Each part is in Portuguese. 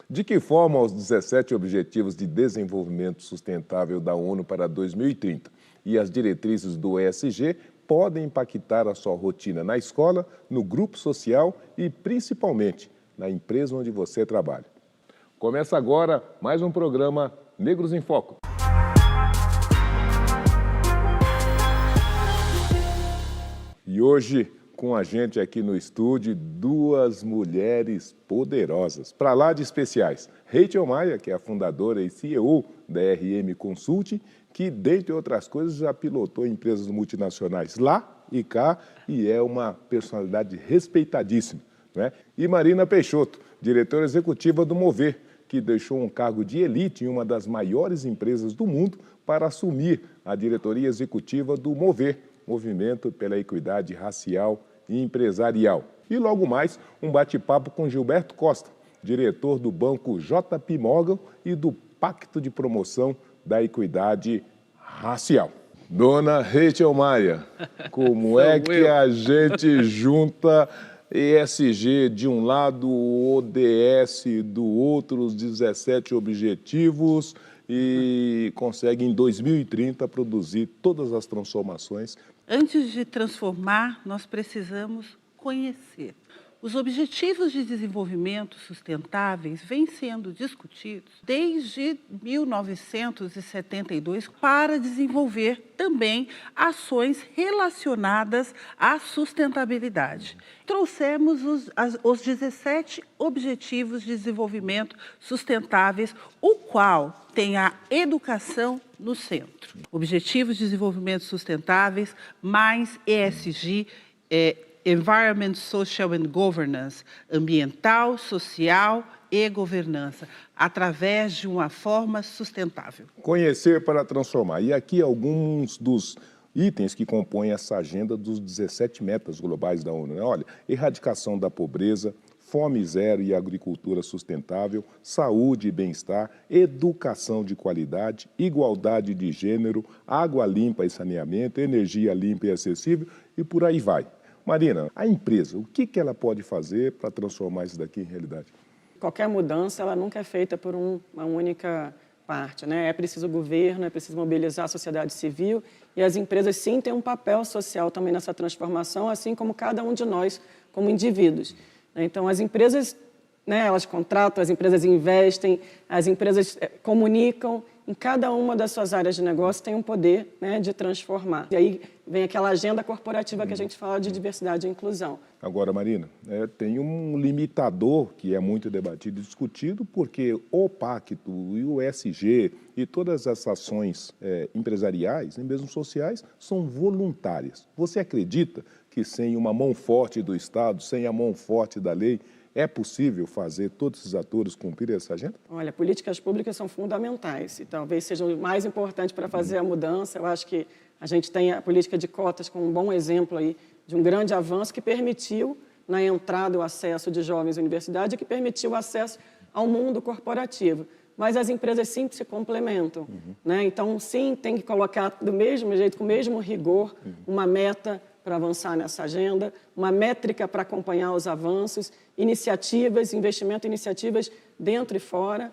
De que forma os 17 Objetivos de Desenvolvimento Sustentável da ONU para 2030 e as diretrizes do ESG podem impactar a sua rotina na escola, no grupo social e, principalmente, na empresa onde você trabalha? Começa agora mais um programa Negros em Foco. E hoje, com a gente aqui no estúdio, duas mulheres poderosas, para lá de especiais. Rachel Maia, que é a fundadora e CEO da RM Consulting, que, dentre outras coisas, já pilotou empresas multinacionais lá e cá e é uma personalidade respeitadíssima, né? E Marina Peixoto, diretora executiva do Mover, que deixou um cargo de elite em uma das maiores empresas do mundo para assumir a diretoria executiva do Mover, Movimento pela Equidade Racial e Empresarial. E logo mais, um bate-papo com Gilberto Costa, diretor do Banco JP Morgan e do Pacto de Promoção da Equidade Racial. Dona Rachel Maia, como é que a gente junta ESG de um lado, ODS do outro, os 17 objetivos e consegue em 2030 produzir todas as transformações? Antes de transformar, nós precisamos conhecer. Os Objetivos de Desenvolvimento Sustentáveis vêm sendo discutidos desde 1972 para desenvolver também ações relacionadas à sustentabilidade. Trouxemos os 17 Objetivos de Desenvolvimento Sustentáveis, o qual tem a educação no centro. Objetivos de Desenvolvimento Sustentáveis mais ESG, Environment, Social and Governance, ambiental, social e governança, através de uma forma sustentável. Conhecer para transformar. E aqui alguns dos itens que compõem essa agenda dos 17 metas globais da ONU, né? Olha, erradicação da pobreza, fome zero e agricultura sustentável, saúde e bem-estar, educação de qualidade, igualdade de gênero, água limpa e saneamento, energia limpa e acessível e por aí vai. Marina, a empresa, o que ela pode fazer para transformar isso daqui em realidade? Qualquer mudança, ela nunca é feita por uma única parte, né? É preciso o governo, é preciso mobilizar a sociedade civil e as empresas, sim, têm um papel social também nessa transformação, assim como cada um de nós, como indivíduos. Então, as empresas, né, elas contratam, as empresas investem, as empresas comunicam, em cada uma das suas áreas de negócio tem um poder, né, de transformar. E aí vem aquela agenda corporativa que a gente fala de diversidade e inclusão. Agora, Marina, tem um limitador que é muito debatido e discutido, porque o Pacto e o ESG e todas as ações empresariais, e mesmo sociais, são voluntárias. Você acredita que sem uma mão forte do Estado, sem a mão forte da lei, é possível fazer todos esses atores cumprirem essa agenda? Olha, políticas públicas são fundamentais e talvez sejam o mais importante para fazer a mudança. Eu acho que a gente tem a política de cotas como um bom exemplo aí de um grande avanço que permitiu na entrada o acesso de jovens à universidade e que permitiu o acesso ao mundo corporativo. Mas as empresas sim se complementam, né? Então, sim, tem que colocar do mesmo jeito, com o mesmo rigor, uma meta para avançar nessa agenda, uma métrica para acompanhar os avanços, iniciativas, investimento em iniciativas dentro e fora,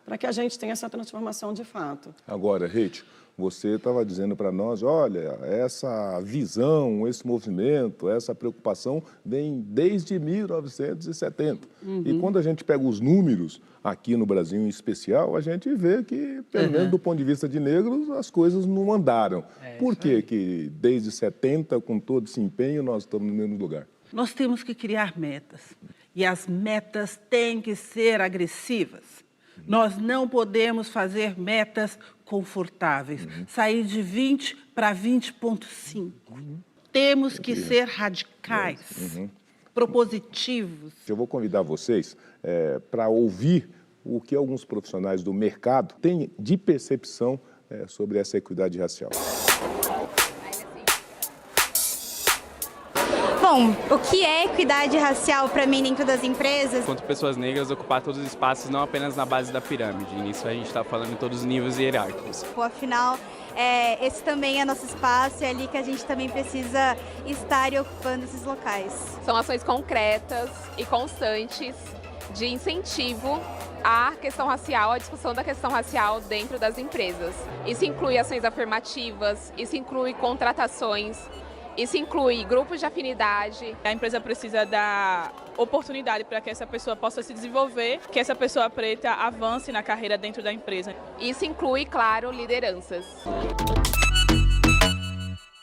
para que a gente tenha essa transformação de fato. Agora, Rachel, você estava dizendo para nós, olha, essa visão, esse movimento, essa preocupação vem desde 1970. E quando a gente pega os números aqui no Brasil em especial, a gente vê que, pelo menos do ponto de vista de negros, as coisas não andaram. Por que que desde 70, com todo esse empenho, nós estamos no mesmo lugar? Nós temos que criar metas. E as metas têm que ser agressivas. Nós não podemos fazer metas confortáveis, sair de 20 para 20,5. Temos que ser radicais, propositivos. Eu vou convidar vocês para ouvir o que alguns profissionais do mercado têm de percepção sobre essa equidade racial. Bom, o que é equidade racial para mim dentro das empresas? Enquanto pessoas negras, ocupar todos os espaços, não apenas na base da pirâmide. E nisso a gente está falando em todos os níveis hierárquicos. Afinal, esse também é nosso espaço, é ali que a gente também precisa estar e ocupando esses locais. São ações concretas e constantes de incentivo à questão racial, à discussão da questão racial dentro das empresas. Isso inclui ações afirmativas, isso inclui contratações, isso inclui grupos de afinidade. A empresa precisa dar oportunidade para que essa pessoa possa se desenvolver, que essa pessoa preta avance na carreira dentro da empresa. Isso inclui, claro, lideranças.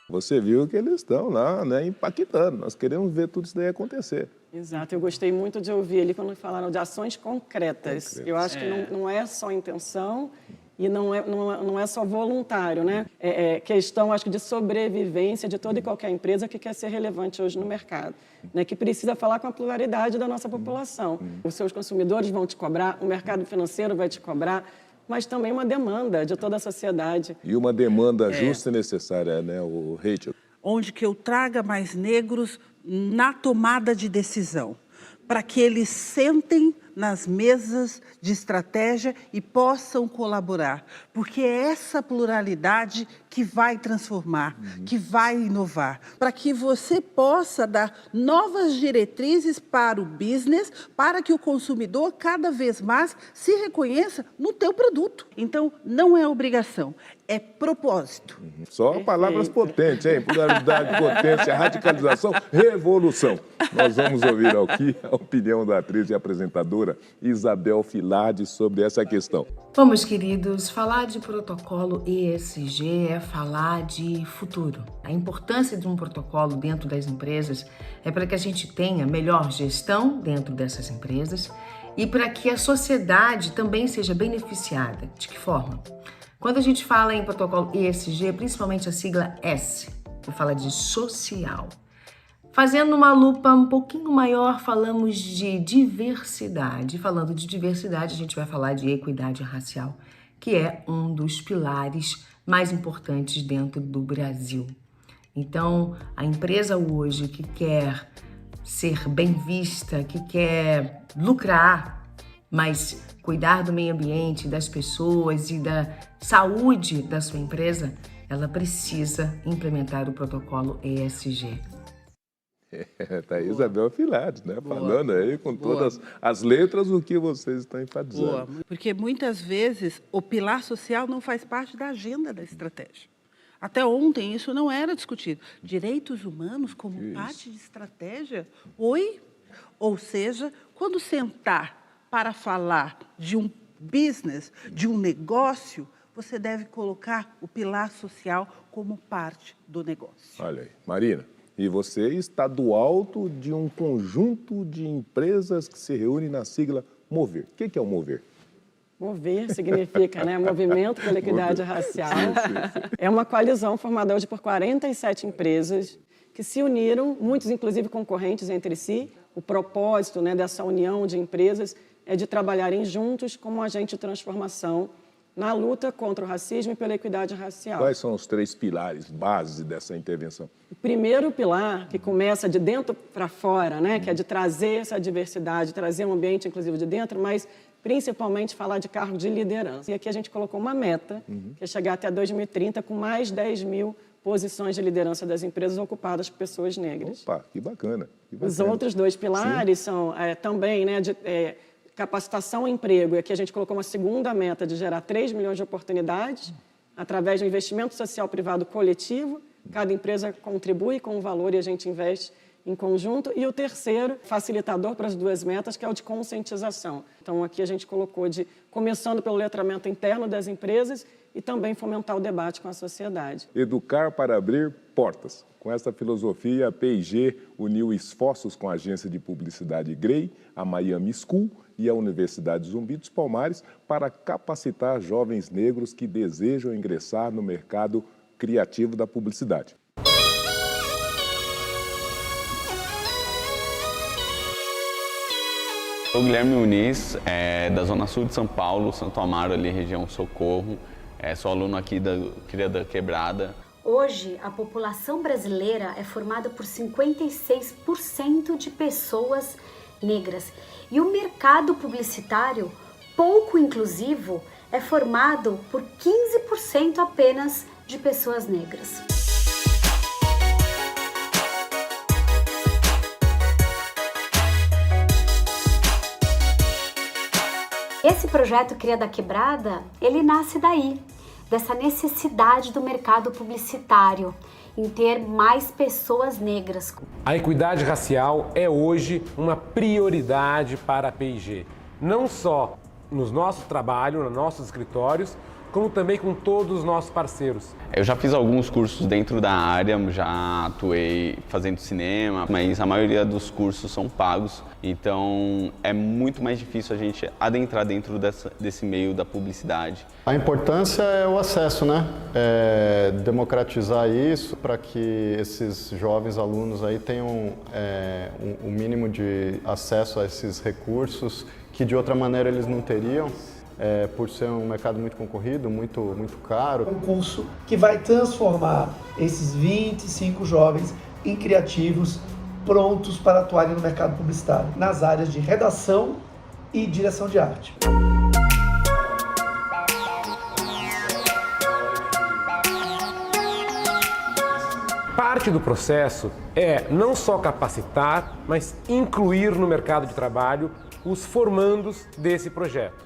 Você viu que eles estão lá, né, impactando. Nós queremos ver tudo isso daí acontecer. Exato, eu gostei muito de ouvir ali quando falaram de ações concretas. Eu acho que não é só intenção e não é só voluntário, né? É questão, acho que, de sobrevivência de toda e qualquer empresa que quer ser relevante hoje no mercado, né? Que precisa falar com a pluralidade da nossa população. Os seus consumidores vão te cobrar, o mercado financeiro vai te cobrar, mas também uma demanda de toda a sociedade. E uma demanda justa e necessária, né, o Rachel? Onde que eu traga mais negros na tomada de decisão, para que eles sentem nas mesas de estratégia e possam colaborar, porque é essa pluralidade que vai transformar, que vai inovar, para que você possa dar novas diretrizes para o business, para que o consumidor cada vez mais se reconheça no teu produto. Então, não é obrigação, é propósito. Só palavras potentes, hein? Pluralidade, potência, radicalização, revolução. Nós vamos ouvir aqui a opinião da atriz e apresentadora Isabel Filardi sobre essa questão. Bom, meus queridos, falar de protocolo ESG é falar de futuro. A importância de um protocolo dentro das empresas é para que a gente tenha melhor gestão dentro dessas empresas e para que a sociedade também seja beneficiada. De que forma? Quando a gente fala em protocolo ESG, principalmente a sigla S, que fala de social. Fazendo uma lupa um pouquinho maior, falamos de diversidade. Falando de diversidade, a gente vai falar de equidade racial, que é um dos pilares mais importantes dentro do Brasil. Então, a empresa hoje que quer ser bem vista, que quer lucrar, mas cuidar do meio ambiente, das pessoas e da saúde da sua empresa, ela precisa implementar o protocolo ESG. Tá aí Isabel Filardi, né? Falando aí com todas as letras o que vocês estão enfatizando. Porque muitas vezes o pilar social não faz parte da agenda da estratégia. Até ontem isso não era discutido. Direitos humanos como parte de estratégia? Oi? Ou seja, quando sentar para falar de um business, de um negócio, você deve colocar o pilar social como parte do negócio. Olha aí, Marina. E você está do alto de um conjunto de empresas que se reúnem na sigla MOVER. O que é o MOVER? MOVER significa, né, Movimento pela Equidade Racial. É uma coalizão formada hoje por 47 empresas que se uniram, muitos inclusive concorrentes entre si. O propósito, né, dessa união de empresas é de trabalharem juntos como agente de transformação na luta contra o racismo e pela equidade racial. Quais são os 3 pilares, base dessa intervenção? O primeiro pilar, que começa de dentro para fora, né, que é de trazer essa diversidade, trazer um ambiente inclusivo de dentro, mas principalmente falar de cargo de liderança. E aqui a gente colocou uma meta, que é chegar até 2030 com mais 10 mil posições de liderança das empresas ocupadas por pessoas negras. Opa, que bacana. Que bacana. Os outros 2 pilares são também, né, capacitação e emprego. E aqui a gente colocou uma segunda meta de gerar 3 milhões de oportunidades através de um investimento social privado coletivo. Cada empresa contribui com um valor e a gente investe em conjunto. E o terceiro, facilitador para as 2 metas, que é o de conscientização. Então, aqui a gente colocou começando pelo letramento interno das empresas e também fomentar o debate com a sociedade. Educar para abrir portas. Com essa filosofia, a P&G uniu esforços com a agência de publicidade Grey, a Miami School e a Universidade Zumbi dos Palmares para capacitar jovens negros que desejam ingressar no mercado criativo da publicidade. Sou Guilherme Muniz, da Zona Sul de São Paulo, Santo Amaro, ali, região Socorro. Sou aluno aqui da Quebrada. Hoje, a população brasileira é formada por 56% de pessoas negras. E o mercado publicitário, pouco inclusivo, é formado por 15% apenas de pessoas negras. Esse projeto Cria da Quebrada, ele nasce daí, dessa necessidade do mercado publicitário em ter mais pessoas negras. A equidade racial é hoje uma prioridade para a P&G, não só no nosso trabalho, nos nossos escritórios, como também com todos os nossos parceiros. Eu já fiz alguns cursos dentro da área, já atuei fazendo cinema, mas a maioria dos cursos são pagos, então é muito mais difícil a gente adentrar dentro desse meio da publicidade. A importância é o acesso, né? Democratizar isso para que esses jovens alunos aí tenham um mínimo de acesso a esses recursos que de outra maneira eles não teriam. Por ser um mercado muito concorrido, muito caro. Um curso que vai transformar esses 25 jovens em criativos prontos para atuarem no mercado publicitário, nas áreas de redação e direção de arte. Parte do processo é não só capacitar, mas incluir no mercado de trabalho os formandos desse projeto.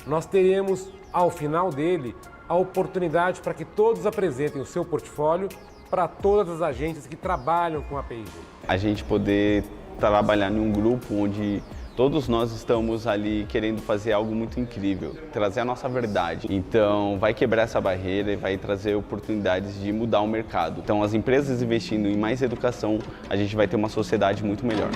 Nós teremos, ao final dele, a oportunidade para que todos apresentem o seu portfólio para todas as agências que trabalham com a P&G. A gente poder trabalhar em um grupo onde todos nós estamos ali querendo fazer algo muito incrível, trazer a nossa verdade. Então, vai quebrar essa barreira e vai trazer oportunidades de mudar o mercado. Então, as empresas investindo em mais educação, a gente vai ter uma sociedade muito melhor.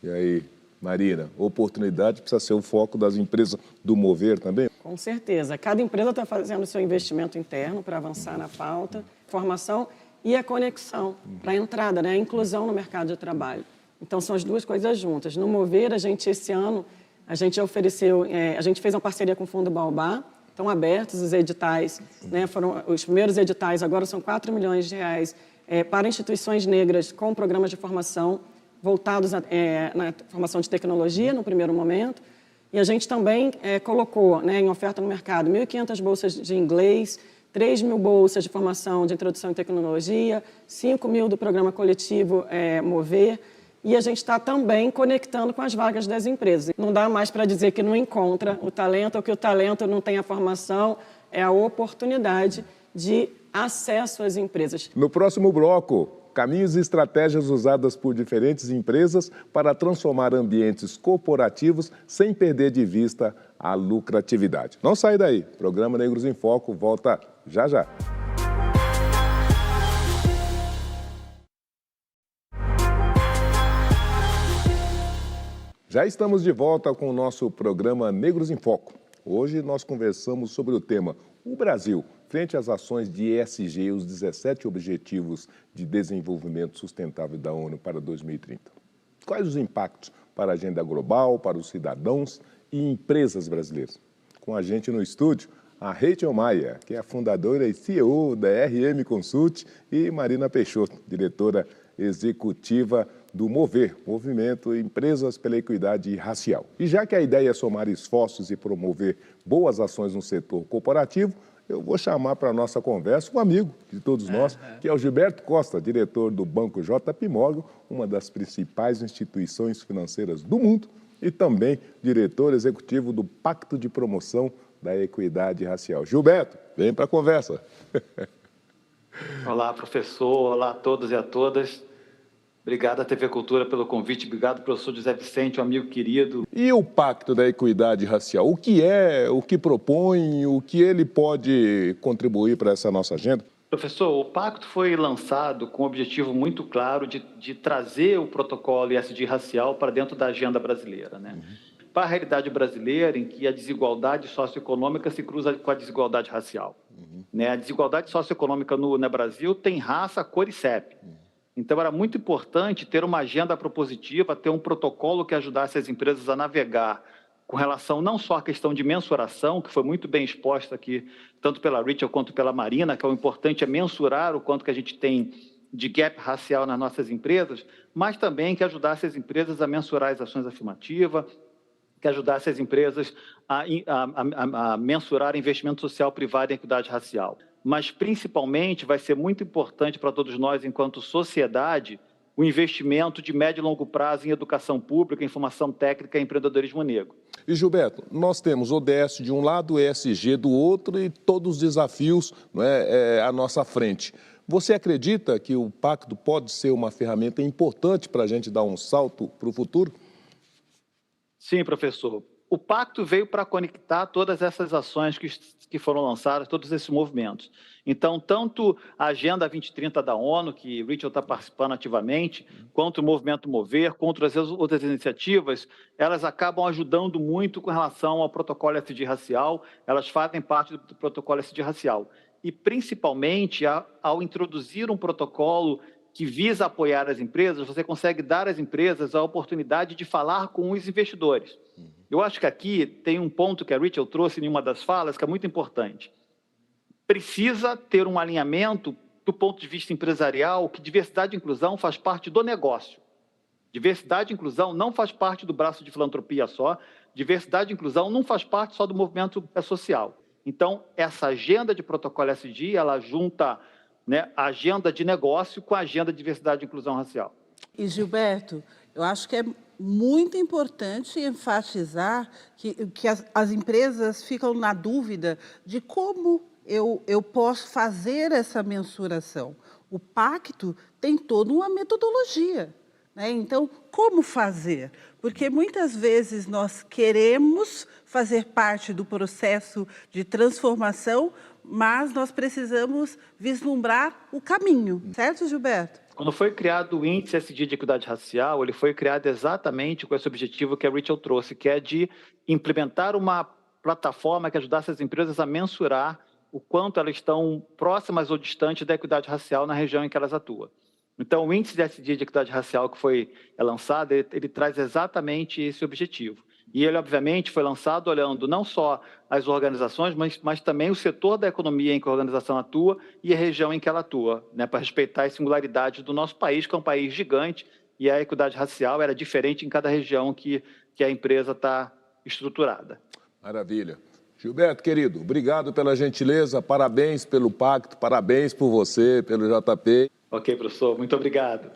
E aí, Marina, oportunidade precisa ser o foco das empresas do Mover também? Com certeza. Cada empresa está fazendo o seu investimento interno para avançar na pauta, formação e a conexão para a entrada, né? A inclusão no mercado de trabalho. Então, são as duas coisas juntas. No Mover, esse ano, a gente fez uma parceria com o Fundo Baobá, estão abertos os editais, né? Foram os primeiros editais, agora são 4 milhões de reais para instituições negras com programas de formação voltados na formação de tecnologia, no primeiro momento. E a gente também colocou, né, em oferta no mercado 1.500 bolsas de inglês, 3.000 bolsas de formação de introdução em tecnologia, 5.000 do programa coletivo Mover. E a gente está também conectando com as vagas das empresas. Não dá mais para dizer que não encontra o talento ou que o talento não tem a formação, é a oportunidade de acesso às empresas. No próximo bloco, caminhos e estratégias usadas por diferentes empresas para transformar ambientes corporativos sem perder de vista a lucratividade. Não sai daí. Programa Negros em Foco volta já já. Já estamos de volta com o nosso programa Negros em Foco. Hoje nós conversamos sobre o tema O Brasil, frente às ações de ESG e os 17 Objetivos de Desenvolvimento Sustentável da ONU para 2030. Quais os impactos para a agenda global, para os cidadãos e empresas brasileiras? Com a gente no estúdio, a Rachel Maia, que é a fundadora e CEO da RM Consult, e Marina Peixoto, diretora executiva do Mover, Movimento Empresas pela Equidade Racial. E já que a ideia é somar esforços e promover boas ações no setor corporativo, eu vou chamar para a nossa conversa um amigo de todos nós, que é o Gilberto Costa, diretor do Banco JP Morgan, uma das principais instituições financeiras do mundo, e também diretor executivo do Pacto de Promoção da Equidade Racial. Gilberto, vem para a conversa. Olá, professor. Olá a todos e a todas. Obrigado à TV Cultura pelo convite. Obrigado, professor José Vicente, um amigo querido. E o Pacto da Equidade Racial? O que é, o que propõe, o que ele pode contribuir para essa nossa agenda? Professor, o pacto foi lançado com o objetivo muito claro de trazer o protocolo ESG racial para dentro da agenda brasileira, né? Para a realidade brasileira, em que a desigualdade socioeconômica se cruza com a desigualdade racial. Né? A desigualdade socioeconômica no Brasil tem raça, cor e CEP. Então, era muito importante ter uma agenda propositiva, ter um protocolo que ajudasse as empresas a navegar com relação não só à questão de mensuração, que foi muito bem exposta aqui, tanto pela Rachel quanto pela Marina, que o importante é mensurar o quanto que a gente tem de gap racial nas nossas empresas, mas também que ajudasse as empresas a mensurar as ações afirmativas, que ajudasse as empresas a mensurar investimento social privado em equidade racial. Mas, principalmente, vai ser muito importante para todos nós, enquanto sociedade, o investimento de médio e longo prazo em educação pública, em formação técnica e empreendedorismo negro. E, Gilberto, nós temos ODS de um lado, ESG do outro e todos os desafios, não é, à nossa frente. Você acredita que o pacto pode ser uma ferramenta importante para a gente dar um salto para o futuro? Sim, professor. O pacto veio para conectar todas essas ações que foram lançadas, todos esses movimentos. Então, tanto a Agenda 2030 da ONU, que o Richard está participando ativamente, quanto o Movimento Mover, quanto as outras iniciativas, elas acabam ajudando muito com relação ao protocolo SD racial, elas fazem parte do protocolo SD racial. E, principalmente, ao introduzir um protocolo que visa apoiar as empresas, você consegue dar às empresas a oportunidade de falar com os investidores. Eu acho que aqui tem um ponto que a Richard trouxe em uma das falas que é muito importante. Precisa ter um alinhamento do ponto de vista empresarial que diversidade e inclusão faz parte do negócio. Diversidade e inclusão não faz parte do braço de filantropia só, diversidade e inclusão não faz parte só do movimento social. Então, essa agenda de protocolo SD, ela junta, né, a agenda de negócio com a agenda de diversidade e inclusão racial. E, Gilberto, eu acho que é muito importante enfatizar que as empresas ficam na dúvida de como eu posso fazer essa mensuração. O pacto tem toda uma metodologia, né? Então, como fazer? Porque muitas vezes nós queremos fazer parte do processo de transformação, mas nós precisamos vislumbrar o caminho, certo, Gilberto? Quando foi criado o Índice SD de Equidade Racial, ele foi criado exatamente com esse objetivo que a Richard trouxe, que é de implementar uma plataforma que ajudasse as empresas a mensurar o quanto elas estão próximas ou distantes da equidade racial na região em que elas atuam. Então, o Índice de SD de Equidade Racial que foi lançado, ele traz exatamente esse objetivo. E ele, obviamente, foi lançado olhando não só as organizações, mas também o setor da economia em que a organização atua e a região em que ela atua, né, para respeitar as singularidades do nosso país, que é um país gigante, e a equidade racial era diferente em cada região que a empresa está estruturada. Maravilha. Gilberto, querido, obrigado pela gentileza, parabéns pelo pacto, parabéns por você, pelo JP. Ok, professor, muito obrigado.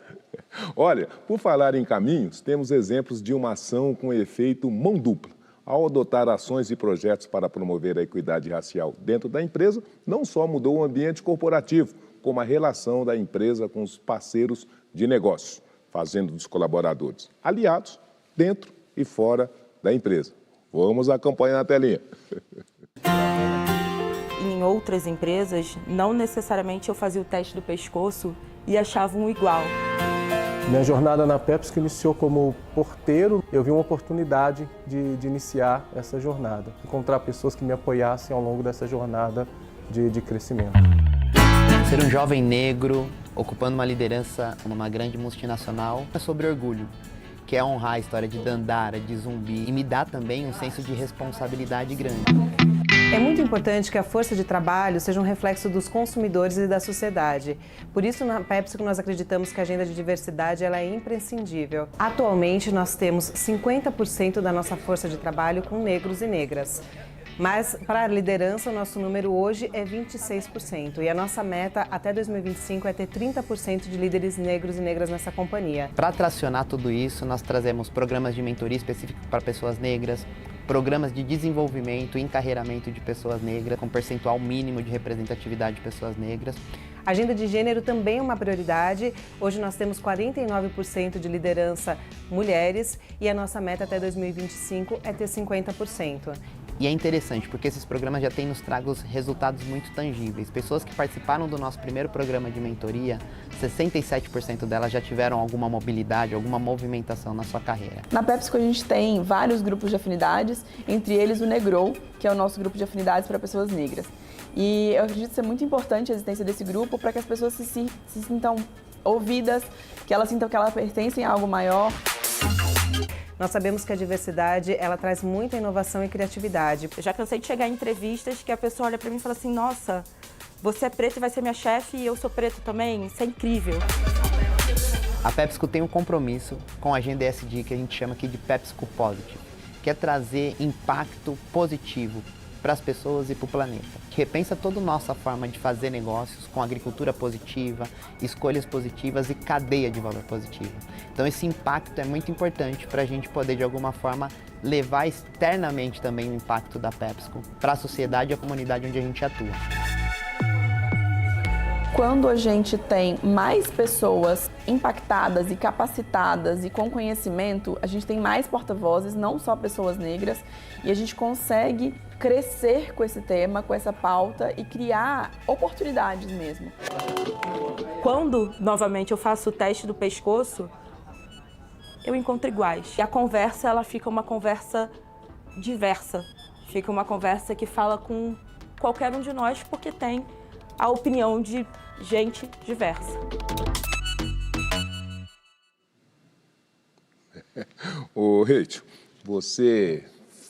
Olha, por falar em caminhos, temos exemplos de uma ação com efeito mão dupla. Ao adotar ações e projetos para promover a equidade racial dentro da empresa, não só mudou o ambiente corporativo, como a relação da empresa com os parceiros de negócio, fazendo dos colaboradores aliados dentro e fora da empresa. Vamos acompanhar na telinha. Em outras empresas, não necessariamente eu fazia o teste do pescoço e achava um igual. Minha jornada na PepsiCo iniciou como porteiro. Eu vi uma oportunidade de iniciar essa jornada, encontrar pessoas que me apoiassem ao longo dessa jornada de crescimento. Ser um jovem negro, ocupando uma liderança numa grande multinacional, é sobre orgulho, que é honrar a história de Dandara, de Zumbi, e me dá também um senso de responsabilidade grande. É muito importante que a força de trabalho seja um reflexo dos consumidores e da sociedade. Por isso, na PepsiCo, nós acreditamos que a agenda de diversidade ela é imprescindível. Atualmente, nós temos 50% da nossa força de trabalho com negros e negras. Mas, para a liderança, o nosso número hoje é 26%. E a nossa meta até 2025 é ter 30% de líderes negros e negras nessa companhia. Para tracionar tudo isso, nós trazemos programas de mentoria específicos para pessoas negras, programas de desenvolvimento e encarreiramento de pessoas negras, com percentual mínimo de representatividade de pessoas negras. A agenda de gênero também é uma prioridade. Hoje nós temos 49% de liderança mulheres e a nossa meta até 2025 é ter 50%. E é interessante porque esses programas já têm nos trago resultados muito tangíveis. Pessoas que participaram do nosso primeiro programa de mentoria, 67% delas já tiveram alguma mobilidade, alguma movimentação na sua carreira. Na PepsiCo a gente tem vários grupos de afinidades, entre eles o Negrow, que é o nosso grupo de afinidades para pessoas negras. E eu acredito ser muito importante a existência desse grupo para que as pessoas se sintam ouvidas, que elas sintam que elas pertencem a algo maior. Nós sabemos que a diversidade, ela traz muita inovação e criatividade. Eu já cansei de chegar em entrevistas que a pessoa olha para mim e fala assim, nossa, você é preto e vai ser minha chefe e eu sou preto também? Isso é incrível. A PepsiCo tem um compromisso com a agenda ESG que a gente chama aqui de PepsiCo Positive, que é trazer impacto positivo para as pessoas e para o planeta. Repensa toda a nossa forma de fazer negócios com agricultura positiva, escolhas positivas e cadeia de valor positivo. Então esse impacto é muito importante para a gente poder, de alguma forma, levar externamente também o impacto da PepsiCo para a sociedade e a comunidade onde a gente atua. Quando a gente tem mais pessoas impactadas e capacitadas e com conhecimento, a gente tem mais porta-vozes, não só pessoas negras, e a gente consegue crescer com esse tema, com essa pauta e criar oportunidades mesmo. Quando, novamente, eu faço o teste do pescoço, eu encontro iguais. E a conversa, ela fica uma conversa diversa. Fica uma conversa que fala com qualquer um de nós, porque tem a opinião de gente diversa. Ô, Rachel, você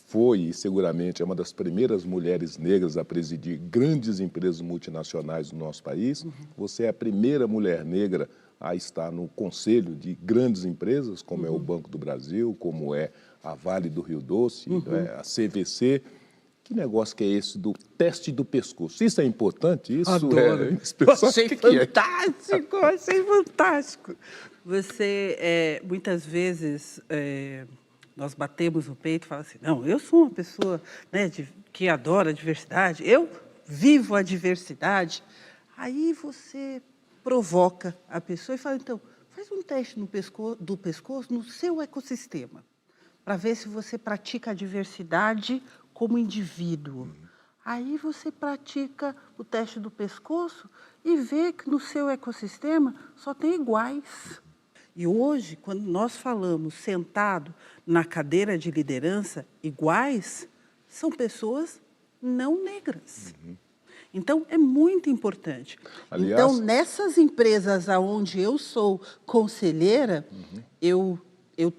foi e seguramente é uma das primeiras mulheres negras a presidir grandes empresas multinacionais do nosso país. Você é a primeira mulher negra a estar no conselho de grandes empresas, como é o Banco do Brasil, como é a Vale do Rio Doce, a CVC. Que negócio que é esse do teste do pescoço? Isso é importante? Isso Adoro. Achei fantástico, achei fantástico. Você, muitas vezes, nós batemos no peito e falamos assim, não, eu sou uma pessoa, né, que adora a diversidade, eu vivo a diversidade. Aí você provoca a pessoa e fala, então, faz um teste do pescoço no seu ecossistema, para ver se você pratica a diversidade como indivíduo. Aí você pratica o teste do pescoço e vê que no seu ecossistema só tem iguais. E hoje, quando nós falamos sentado na cadeira de liderança, iguais, são pessoas não negras. Então, é muito importante. Aliás, então, nessas empresas onde eu sou conselheira, eu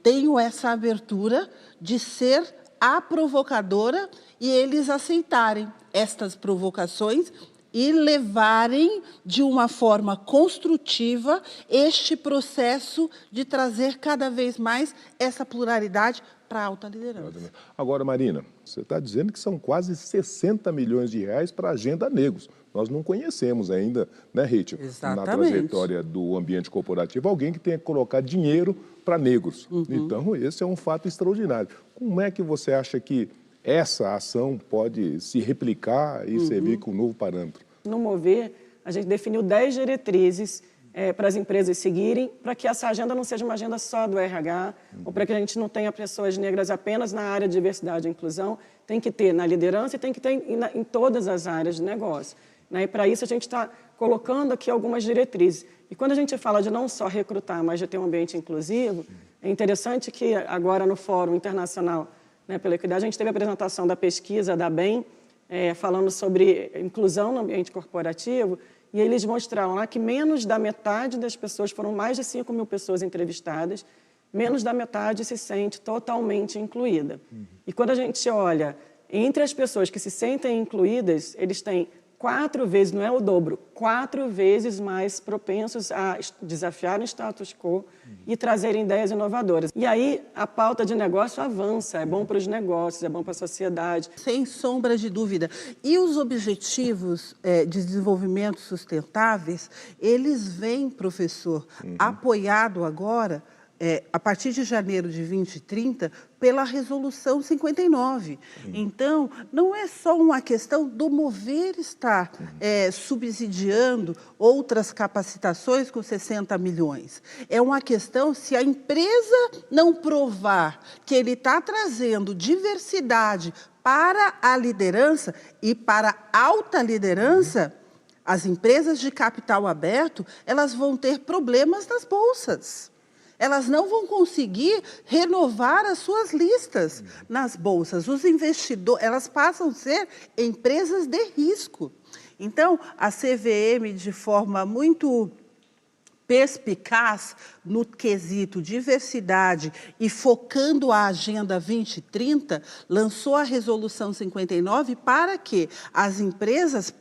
tenho essa abertura de ser a provocadora e eles aceitarem estas provocações e levarem de uma forma construtiva este processo de trazer cada vez mais essa pluralidade para a alta liderança. Agora, Marina, você está dizendo que são quase 60 milhões de reais para a Agenda Negros. Nós não conhecemos ainda, né, Rachel, na trajetória do ambiente corporativo, alguém que tenha que colocar dinheiro para negros. Então, esse é um fato extraordinário. Como é que você acha que essa ação pode se replicar e servir com um novo parâmetro? No Mover, a gente definiu 10 diretrizes para as empresas seguirem, para que essa agenda não seja uma agenda só do RH, ou para que a gente não tenha pessoas negras apenas na área de diversidade e inclusão, tem que ter na liderança e tem que ter em todas as áreas de negócio. E para isso a gente está colocando aqui algumas diretrizes. E quando a gente fala de não só recrutar, mas de ter um ambiente inclusivo, é interessante que agora no Fórum Internacional, né, pela Equidade, a gente teve a apresentação da pesquisa da BEM, falando sobre inclusão no ambiente corporativo, e eles mostraram lá que menos da metade das pessoas, foram mais de 5 mil pessoas entrevistadas, menos da metade se sente totalmente incluída. E quando a gente olha, entre as pessoas que se sentem incluídas, eles têm 4 vezes, não é o dobro, 4 vezes mais propensos a desafiarem o status quo e trazerem ideias inovadoras. E aí a pauta de negócio avança, é bom para os negócios, é bom para a sociedade. Sem sombra de dúvida. E os objetivos de desenvolvimento sustentáveis, eles vêm, professor, apoiado agora, a partir de janeiro de 2030, pela Resolução 59. Então, não é só uma questão do Mover estar subsidiando outras capacitações com 60 milhões. É uma questão, se a empresa não provar que ele está trazendo diversidade para a liderança e para a alta liderança, as empresas de capital aberto, elas vão ter problemas nas bolsas. Elas não vão conseguir renovar as suas listas nas bolsas. Os investidores, elas passam a ser empresas de risco. Então, a CVM, de forma muito perspicaz no quesito diversidade e focando a Agenda 2030, lançou a Resolução 59 para que as empresas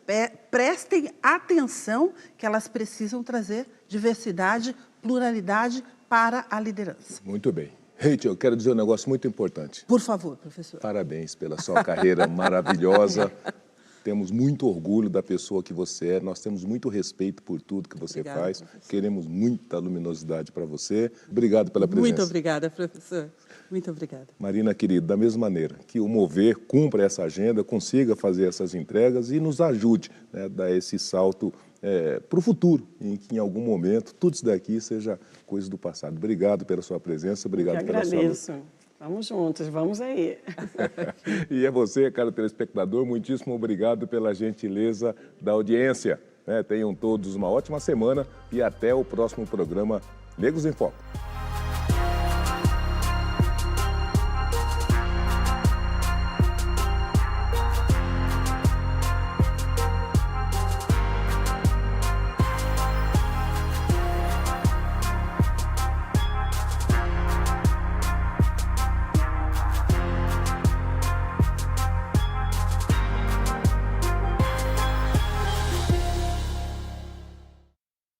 prestem atenção que elas precisam trazer diversidade, pluralidade para a liderança. Muito bem. Rachel, eu quero dizer um negócio muito importante. Por favor, professor. Parabéns pela sua carreira maravilhosa. Temos muito orgulho da pessoa que você é, nós temos muito respeito por tudo que você Obrigada, faz. professor. Queremos muita luminosidade para você. Obrigado pela presença. Muito obrigada, professor. Muito obrigada. Marina, querida, da mesma maneira, que o Mover cumpra essa agenda, consiga fazer essas entregas e nos ajude, né, a dar esse salto para o futuro, em que em algum momento tudo isso daqui seja coisa do passado. Obrigado pela sua presença, obrigado pela sua agradeço. Vamos juntos, vamos aí. E é você, cara telespectador, muitíssimo obrigado pela gentileza da audiência. Tenham todos uma ótima semana e até o próximo programa Negros em Foco.